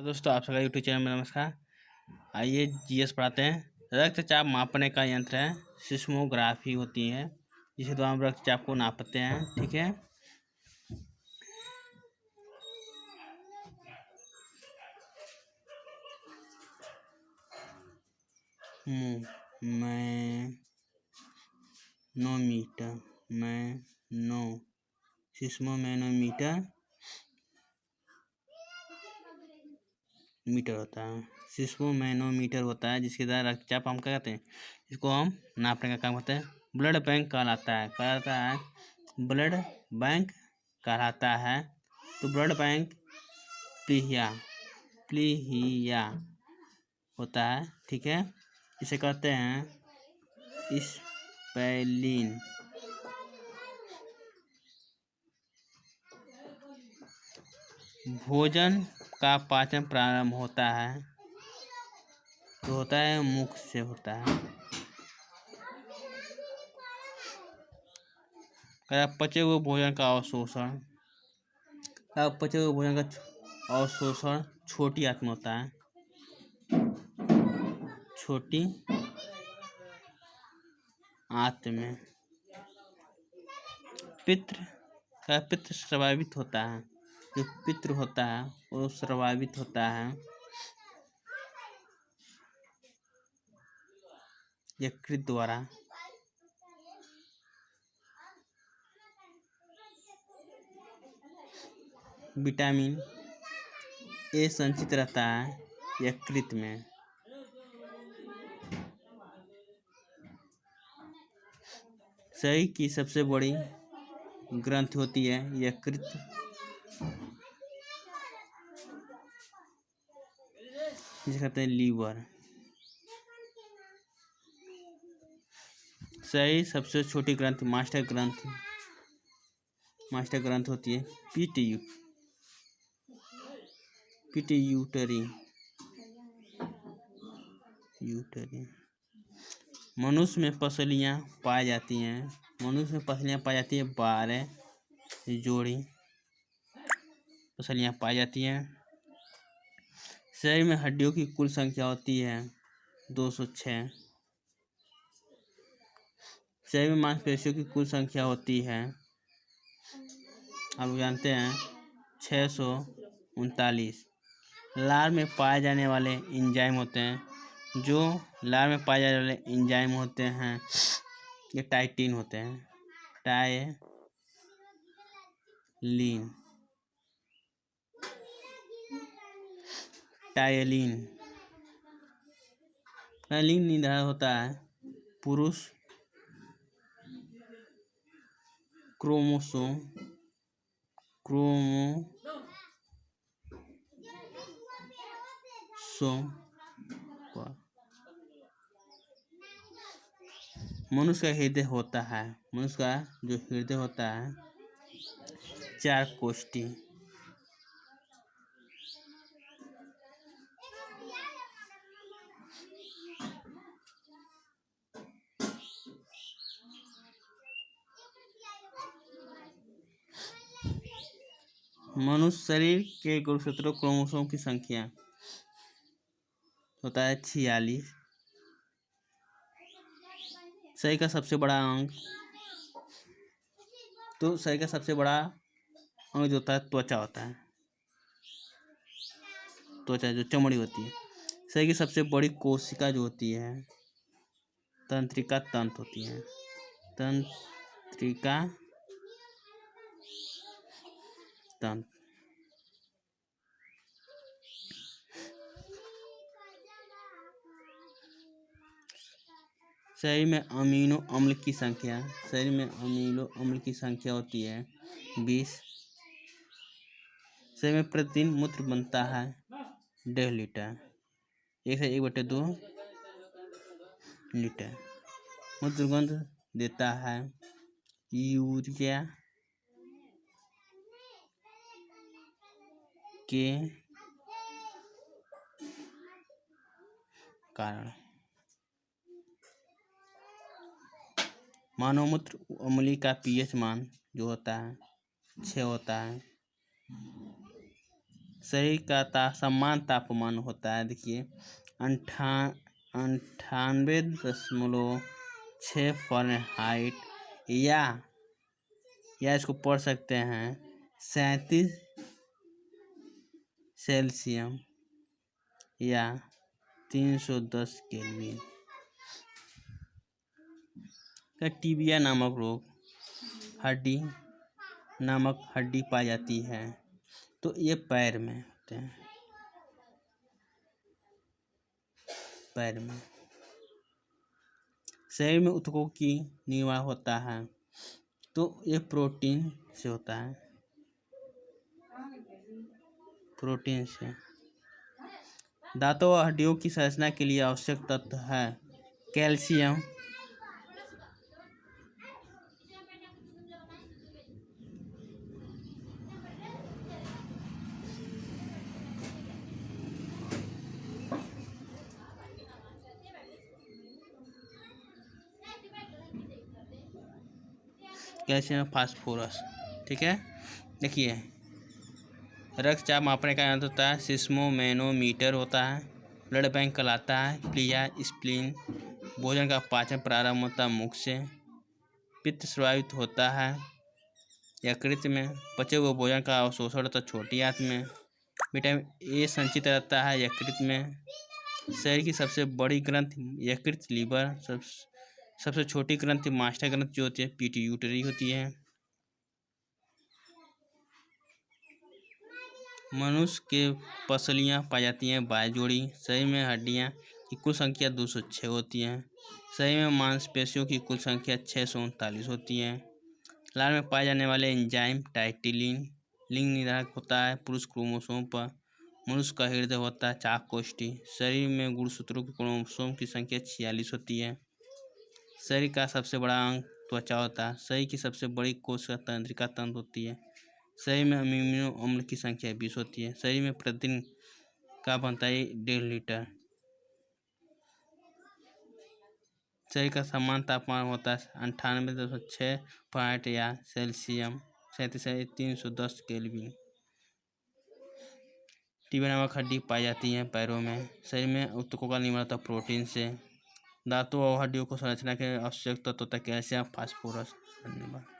तो दोस्तों आप सबका यूट्यूब चैनल में नमस्कार। आइए जीएस पढ़ाते हैं। रक्तचाप मापने का यंत्र है सिस्मोग्राफी होती है, जिसके द्वारा हम रक्तचाप को नापते हैं। ठीक है, सिस्मोमैनोमीटर होता है। सिस्मोमैनोमीटर होता है जिसके द्वारा रक्तचाप हम क्या कहते हैं, इसको हम नापने का काम करते हैं। ब्लड बैंक कहलाता है, ब्लड बैंक कहलाता है। तो ब्लड बैंक प्लीहिया होता है। ठीक है, इसे कहते हैं स्पेलिन। भोजन का पाचन प्रारंभ होता है तो होता है मुख से होता है। पचे हुए भोजन का अवशोषण, छोटी आंत में होता है। छोटी आंत में पित्त स्रावित होता है। जो पित्त होता है वो स्रावित होता है यकृत द्वारा। विटामिन ए संचित रहता है यकृत में। शरीर की सबसे बड़ी ग्रंथि होती है यकृत। जिसे कहते हैं लीवर। शरीर सबसे छोटी ग्रंथि मास्टर ग्रंथि होती है पिट्यूटरी। मनुष्य में पसलियां पाई जाती हैं 12 जोड़ी पसलियां पाई जाती हैं। शरीर में हड्डियों की कुल संख्या होती है 206। शरीर में मांसपेशियों की कुल संख्या होती है, आप जानते हैं, 639। लार में पाए जाने वाले एंजाइम होते हैं, ये टाइटिन होते हैं। टायलिन निर्धारित होता है पुरुष क्रोमोसोम पर। मनुष्य का हृदय होता है, मनुष्य का जो हृदय होता है 4 कोष्ठी। मनुष्य शरीर के गुणसूत्रों क्रोमोसोम की संख्या होता है 46। शरीर का सबसे बड़ा अंग जो होता है त्वचा होता है। त्वचा जो चमड़ी होती है। शरीर की सबसे बड़ी कोशिका जो होती है तंत्रिका तंत्र होती है। तंत्रिका तंत्र। शरीर में अमीनो अम्ल की संख्या होती है 20। शरीर में प्रतिदिन मूत्र बनता है 1.5 लीटर, 1 से 1/2 लीटर। मूत्र दुर्गंध देता है यूरिया के कारण। मानव मूत्र अम्लीय का पीएच मान जो होता है 6 होता है। शरीर का समान तापमान होता है, देखिए 98.6 फ़ारेनहाइट या इसको पढ़ सकते हैं 37 सेल्सियम या 310 केल्विन। का टीबिया नामक रोग हड्डी पाई जाती है, तो ये पैर में होते हैं, पैर में। शरीर में ऊतकों की निर्माण होता है, तो ये प्रोटीन से होता है, प्रोटीन से। दांतों और हड्डियों की संरचना के लिए आवश्यक तत्व है कैल्शियम, फास्फोरस। ठीक है, देखिए रक्तचाप मापने का यंत्र होता है सिस्मोमैनोमीटर होता है। ब्लड बैंक कहलाता है प्लिया स्प्लीन। भोजन का पाचन प्रारंभ होता है मुख से। पित्त स्रावित होता है यकृत में। पचे हुए भोजन का अवशोषण होता है छोटी आंत में। विटामिन ए संचित रहता है यकृत में। शरीर की सबसे बड़ी ग्रंथि यकृत लीवर, सबसे छोटी ग्रंथि मास्टर ग्रंथि जो होती है पिट्यूटरी होती है। मनुष्य के पसलियाँ पाई जाती हैं 22 जोड़ी। शरीर में हड्डियाँ की कुल संख्या 206 होती है। शरीर में मांसपेशियों की कुल संख्या 639 होती है। लार में पाए जाने वाले एंजाइम टाइटिलिन लिंग निर्धारक होता है पुरुष क्रोमोसोम पर। मनुष्य का हृदय होता है चाक कोष्ठी। शरीर में गुणसूत्रों के क्रोमोसोम की संख्या 46 होती है। शरीर का सबसे बड़ा अंग त्वचा होता है। शरीर की सबसे बड़ी कोशिका तंत्रिका तंत्र होती है। शरीर में अमीनो अम्ल की संख्या 20 होती है। शरीर में प्रतिदिन का बनता है 1.5 लीटर। शरीर का समान तापमान होता है 98.6 फ़ारेनहाइट या सेल्सियम 310 केल्विन। टीबिया नामक हड्डी पाई जाती है पैरों में। शरीर में ऊतकों का निर्माण होता है प्रोटीन से। दांतों और हड्डियों को संरचना के आवश्यक तत्व होता है कैल्शियम, फास्फोरस। धन्यवाद।